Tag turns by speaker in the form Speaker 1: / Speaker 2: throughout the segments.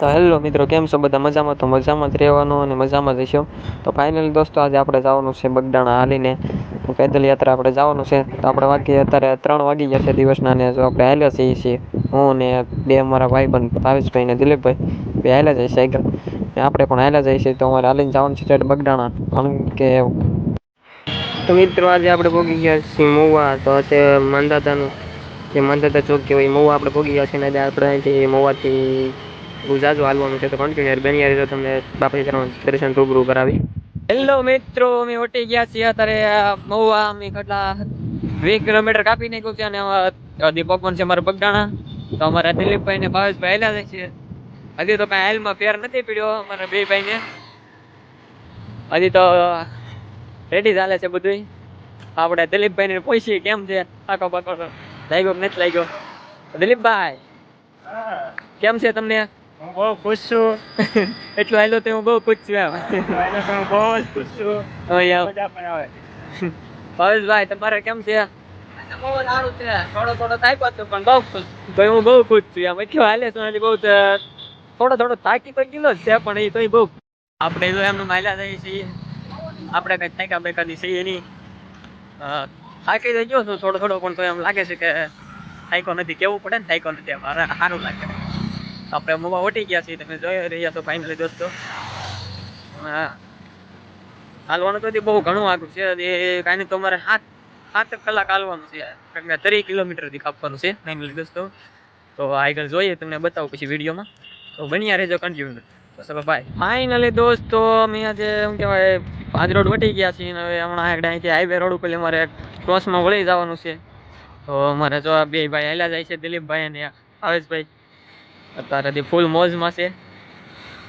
Speaker 1: તો હેલો મિત્રો, કેમ છો બધા? મજામાં? તો મજામાં જ રહેવાનું અને મજામાં જ રહીશું. તો ફાઇનલી દોસ્તો, આજે આપણે જવાનું છે બગદાણા હાલીને પેદલ યાત્રા આપણે જવાનું છે. તો આપણે અત્યારે 3 વાગી ગયા છે દિવસના, ને જો આપણે હાલ્યા જઈએ છીએ. હું ને બે અમારા ભાઈબંધ ભાવેશભાઈ ને દિલીપભાઈ, બે હાલ્યા જાય સાયકલ. ને આપણે પણ હાલ્યા જઈએ છીએ. તો અમારે હાલીને જવાનું છે બગદાણા. કે તો મિત્રો, આજે આપણે પહોંચી ગયા છીએ મહુવા. તો અત્યારે માંધાતાનું જે માંધાતા ચોક કહેવાય મહુવા આપણે પહોંચી ગયા છીએ. ને આપણે અહીંથી મહુવાથી જાજુ હાલવાનું છે. તો કન્ટિન્યુ બની રહી, તમને બાપા સીતારામ દર્શન રૂબરૂ કરાવી. હેલો મિત્રો, અમે ઉઠી ગયા છીએ અત્યારે મહુવા. અમે કેટલા 20 કિલોમીટર કાપી નાખ્યું છે. અને દીપક પણ છે મારા બગદાણા. તો અમારા દિલીપભાઈ ને ભાવેશભાઈ હાલ્યા જાય છે. હજી તો કાંઈ હાલમાં ફેર નથી પડ્યો અમારા બે ભાઈને. હજી તો રેડી ચાલે છે બધું. આપણે દિલીપભાઈ ને પૂછીએ કેમ છે, પાકો પાકો લાગ્યો કે નથી લાગ્યો. દિલીપભાઈ, કેમ છે તમને?
Speaker 2: હું બહુ ખુશ છું.
Speaker 1: એટલું હાલ્યો તો હું બહુ ખુશ છું.
Speaker 2: હું બહુ જ ખુશ છું. મજા પણ આવે.
Speaker 1: ભાવેશભાઈ, તમારે કેમ છે? બહુ સારું છે. થોડો થાક્યો હતો પણ બહુ ખુશ. તો હું બહુ ખુશ છું. આમ એટલું હાલે છે બહુ. થોડો થાકી તો ગયેલો જ છે, પણ એ તો બહુ. આપણે તો એમનું માલ્યા જઈએ છીએ. આપણે કઈ થાક્યા બેકાદી છીએ નહીં. થાકી તો ગયો છું થોડો, પણ તો એમ લાગે છે કે થાક્યો નથી. કેવું પડે ને થાક્યો નથી, મારે સારું લાગે. આપણે મોવા ઉઠી ગયા છીએ, તમે જોઈ રહ્યા તો ફાઇનલી દોસ્તો. હાલવાનું તો બહુ ઘણું આગળ છે. એ કાંઈ તો અમારે 7 કલાક હાલવાનું છે. કારણ કે 30 કિલોમીટરથી કાપવાનું છે ફાઇનલી દોસ્તો. તો આગળ જોઈએ, તમને બતાવું પછી વિડીયોમાં. તો બન્યા રહેજો કન્ટિન્યુ. તો ચલો બાય. ફાઇનલી દોસ્તો, અમે આજે શું કહેવાય પાંચ રોડ વટી ગયા છીએ. હવે હમણાં અહીંથી હાઈવે રોડ ઉપર અમારે ક્રોસમાં વળી જવાનું છે. તો અમારે જો આ બે ભાઈ હાલ્યા જાય છે, દિલીપભાઈ અને ભાવેશભાઈ. અત્યારેથી ફૂલ મોજમાં છે.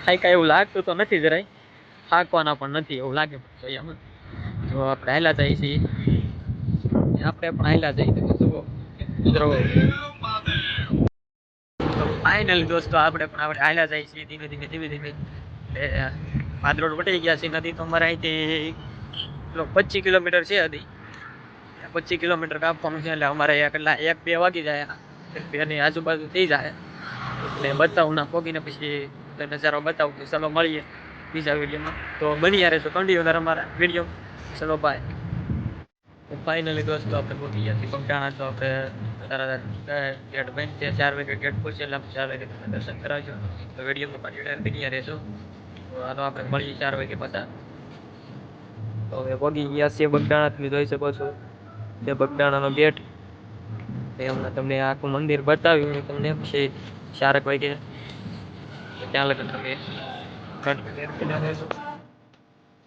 Speaker 1: કાંઈ એવું લાગતું તો નથી જરાય. થાકવાના પણ નથી એવું લાગે. તો આપણે હાલ્યા જઈએ છીએ. આપણે પણ હાલ્યા જઈએ. ફાઇનલી દોસ્તો, આપણે હાલ્યા જઈએ છીએ ધીમે. પાંચ રોડ વટી ગયા છે. નથી તો અમારે અહીંથી 25 કિલોમીટર છે. હજી 25 કિલોમીટર કાપવાનું છે. એટલે અમારે કેટલા 1-2 વાગી જાય. 2ની આજુબાજુ થઈ જાય. એટલે બતાવું ના પોગીને પછી નજારો બતાવું. તો ચલો મળીએ બીજા વિડીયોમાં. તો બની રહેશો કન્ટિન્યુ અમારા વિડીયો. ચલો બાય. ફાઇનલી દોસ્તો, આપણે પહોંચી ગયા છીએ બગદાણા. તો આપણે ગેટ બંધ છે. 4 વાગે ગેટ ખુલશે. એટલે 4 વાગે તમે દર્શન કરાવજો. તો વિડીયો બની રહેશો. તો હાલો આપણે મળીએ 4 વાગે પાછા. તો હવે પહોંચી ગયા છીએ બગદાણા. તમે જોઈ શકો છો તે બગદાણાનો ગેટ. હમણાં તમને આખું મંદિર બતાવ્યું તમને. પછી 4 વાગે ત્યાં લગન તમે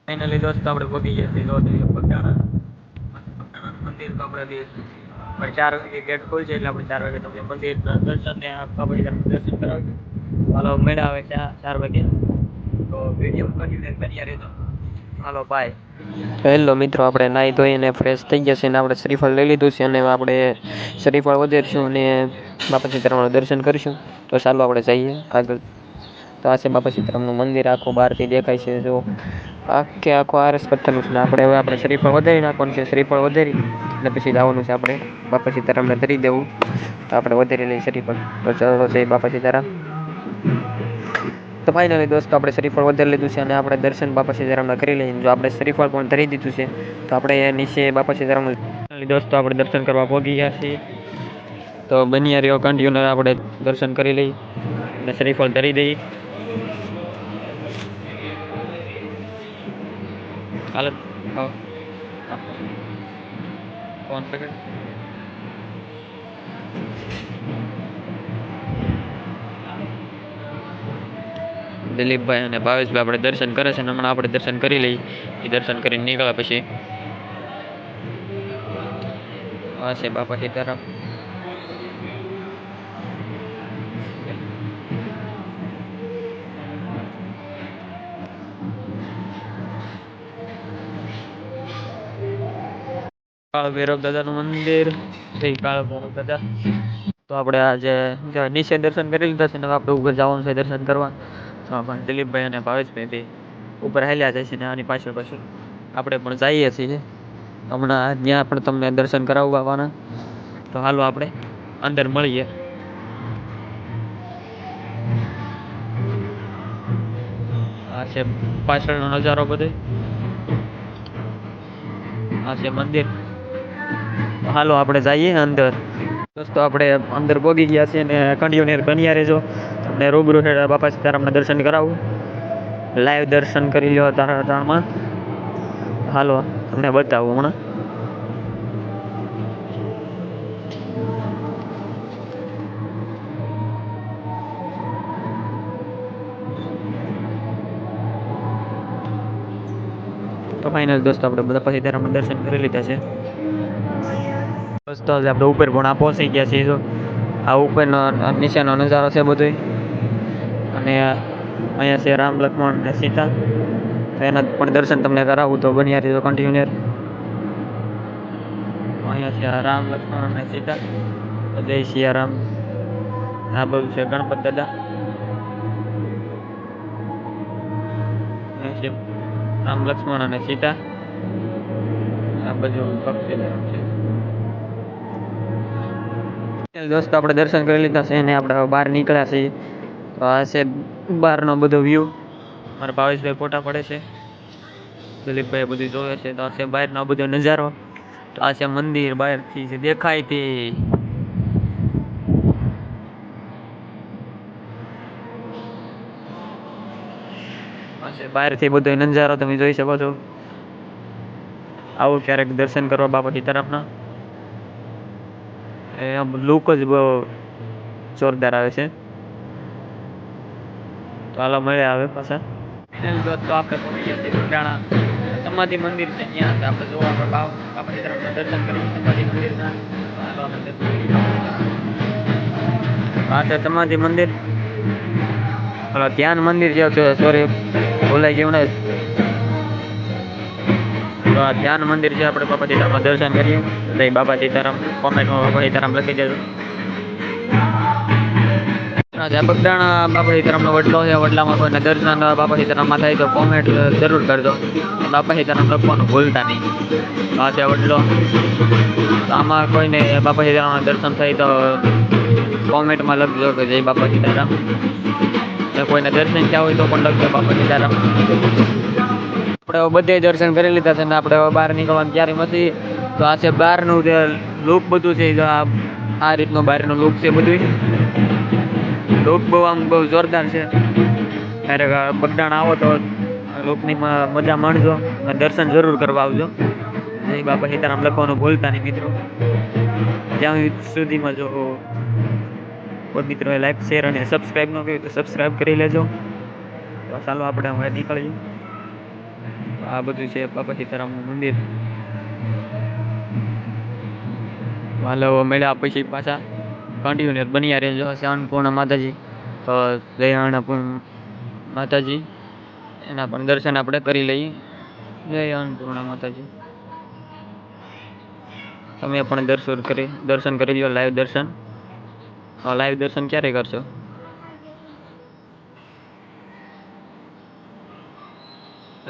Speaker 1: ફાઇનલી દોસ્તો, આપણે પહોંચી ગયા છીએ બગદાણા મંદિર. તો આપણે 4 વાગે ગેટ ખોલશે. એટલે આપણે 4 વાગે તમને મંદિર દર્શન ને દર્શન કરાવજો. હાલો મેળા આવે 4 વાગે. તો વિડીયો કન્ટિન્યુ બન્યા રહેજો. હાલો બાય. હેલો મિત્રો, આપણે નાહી ધોઈને ફ્રેશ થઈ ગયા છે. ને આપણે શ્રીફળ લઈ લીધું છે. અને આપણે શ્રીફળ વધારીશું અને બાપા સીતારામનું દર્શન કરીશું. તો ચાલો આપણે જઈએ આગળ. તો આ છે બાપા સીતારામનું મંદિર. આખું બહારથી દેખાય છે. જો આખું આરસ પથ્થરનું છે. આપણે શ્રીફળ વધારી નાખવાનું છે. શ્રીફળ વધારી એટલે પછી જવાનું છે આપણે બાપા સીતારામને ધરી દેવું. તો આપણે વધારી લઈએ શ્રીફળ. તો ચાલો જય બાપા સીતારામ. તો ફાઇનલી દોસ્તો, આપણે શ્રીફળ વધારી લીધું છે. અને આપણે દર્શન બાપા સીતારામના કરી લઈએ. જો આપણે શ્રીફળ પણ ધરી દીધું છે, તો આપણે નીચે બાપા સીતારામ દોસ્તો આપણે દર્શન કરવા પહોંચી ગયા છીએ. તો બન્યા રહ્યો કન્ટિન્યુ. આપણે દર્શન કરી લઈ અને શ્રીફળ ધરી દઈ. હાલ ફોન પકડ. દિલીપભાઈ અને ભાવેશભાઈ આપણે દર્શન કરે છે. હમણાં આપણે દર્શન કરી લઈ. એ દર્શન કરીને નીકળ્યા પછી આ છે બાપા સીતારામ. કાળ ભૈરવ દાદાનું મંદિર. કાળ ભૈરવ દાદા. તો આપણે આજે નીચે દર્શન કરી લીધા છે. આપણે ઉપર જવાનું છે દર્શન કરવા. તો આપણે દિલીપભાઈ અને ભાવેશભાઈ બે ઉપર હાલ્યા જાય છે. ને આની પાછળ આપણે પણ જઈએ છીએ. હમણાં ત્યાં પણ તમને દર્શન કરાવવાના. તો હાલો આપણે અંદર મળીએ. છે પાછળનો નજારો બધો, આ છે મંદિર. હાલો આપણે જઈએ અંદર. દોસ્તો આપણે અંદર પહોંચી ગયા છીએ ને કન્ટિન્યુઅર બન્યા રહેજો. તમને રૂબરૂ છે બાપા સીતારામના દર્શન કરાવું, લાઈવ દર્શન કરી લો તારામાં. હાલો તમને બતાવું હમણાં. તો ફાઇનલ દોસ્તો આપણે બધા પછી સીતારામના દર્શન કરી લીધા છે. દોસ્તો આપણે ઉપર પણ આ પહોંચી ગયા છીએ. જો આ ઉપરનો નીચેનો નજારો છે બધો, અને અહીંયા છે રામ લક્ષ્મણ ને સીતા. એના પણ દર્શન તમને કરાવું તો બન્યા રહેજો કન્ટિન્યુઅર. અહીંયા છે રામ લક્ષ્મણ અને સીતા. જય સિયારામ. આ બધું છે ગણપત દાદા. અહીંયા છે રામ લક્ષ્મણ અને સીતા. આ બધું ભક્તિ છે. દોસ્તો આપણે દર્શન કરી લીધા છે અને આપણે બહાર નીકળ્યા છીએ. તો આ છે બહારનો બધો વ્યૂ. મારા ભાવેશભાઈ ફોટા પડે છે, દિલીપભાઈ બધું જોવે છે. તો આ છે બહારનો બધો નજારો. તો આ છે મંદિર બહારથી જે દેખાય તે. આ છે બહારથી બધો નજારો તમે જોઈ શકો છો. આવું ક્યારેક દર્શન કરવા બાપા સીતારામના. લુક જ બહુ જોરદાર આવે છે. તો હાલો મળ્યા આવે પાછા. તો આપણે બગડાણા સમાધિ મંદિર છે, ત્યાં આપણે જોવા બાપા સીતારામના દર્શન કરી સમાધિ મંદિરના. આ છે સમાધિ મંદિર. ધ્યાન મંદિર જે છે, સોરી ભૂલાઈ ગયું ને. તો આ ધ્યાન મંદિર છે. આપણે બાપા સીતારામના દર્શન કરીએ. જય બાપા સીતારામ. કોમેન્ટમાં બાપા સીતારામ લખી દેજો. બગદાણા બાપા સીતારામનો વડલો છે. વડલામાં કોઈને દર્શન બાપા સીતારામમાં થાય તો કોમેન્ટ જરૂર કરજો. બાપા સીતારામ લખવાનું ભૂલતા નહીં. આ છે વડલો. આમાં કોઈને બાપા સીતારામના દર્શન થાય તો કોમેન્ટમાં લખજો કે જય બાપા સીતારામ. કોઈને દર્શન થયા હોય તો પણ લખજો બાપા સીતારામ. આપણે બધે દર્શન કરી લીધા છે ને આપણે બહાર નીકળવાનું ક્યારે નથી. તો આ છે બહારનું જે લુક બધું છે. આ રીતનું બહારનું લુક છે બધું. લુક બહુ આમ બહુ જોરદાર છે. ક્યારેક બગદાણા આવો તો લુકની મજા માણજો અને દર્શન જરૂર કરવા આવજો. જય બાપા સીતારામ લખવાનું ભૂલતા નહીં મિત્રો. જ્યાં સુધીમાં જો કોઈ મિત્રોએ લાઈક શેર અને સબસ્ક્રાઈબ ન કર્યું તો સબસ્ક્રાઈબ કરી લેજો. તો ચાલો આપણે હવે નીકળીએ. આ બધું છે બાપા સીતારામનું મંદિર. હાલો મળ્યા પછી પાછા કન્ટિન્યુઅર બન્યા રહેજો. અન્નપૂર્ણા માતાજી, તો જય અન્નપૂર્ણા માતાજી, એના પણ દર્શન આપણે કરી લઈએ. જય અન્નપૂર્ણા માતાજી. તમે પણ દર્શન કરી લો. લાઈવ દર્શન. લાઈવ દર્શન ક્યારે કરશો?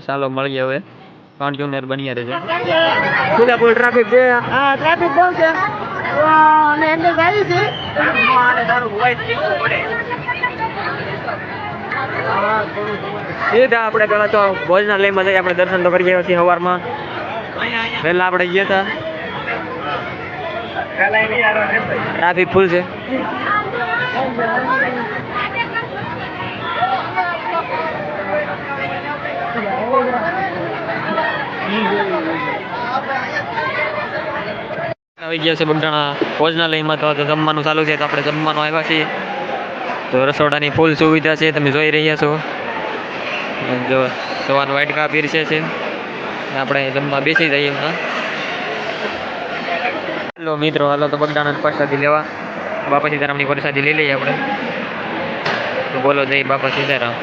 Speaker 1: ચાલો મળીએ હવે. કન્ટિન્યુઅર બન્યા રહેજો. ફૂલ ટ્રાફિક છે. હા ટ્રાફિક બહુ છે. અને અંદર ગાડી છે. સીધા આપણે પેલા તો ભોજનાલયમાં જઈ આપણે દર્શન તો કરી ગયા છીએ સવારમાં. પહેલા આપણે ગયા હતા. ટ્રાફિક ફૂલ છે. આવી ગયા છે બગદાણા ભોજનાલયમાં. તો જમવાનું ચાલુ છે. તો આપણે જમવાનું આવ્યા છીએ. તો રસોડાની ફૂલ સુવિધા છે, તમે જોઈ રહ્યા છો. જો સવારનું વાટકા પીરસે છે. આપણે જમવા બેસી જઈએ. હાલો મિત્રો, હાલો તો બગદાણા પ્રસાદી લેવા. બાપા સીતારામની પ્રસાદી લઈ લઈએ આપણે. તો બોલો જય બાપા સીતારામ.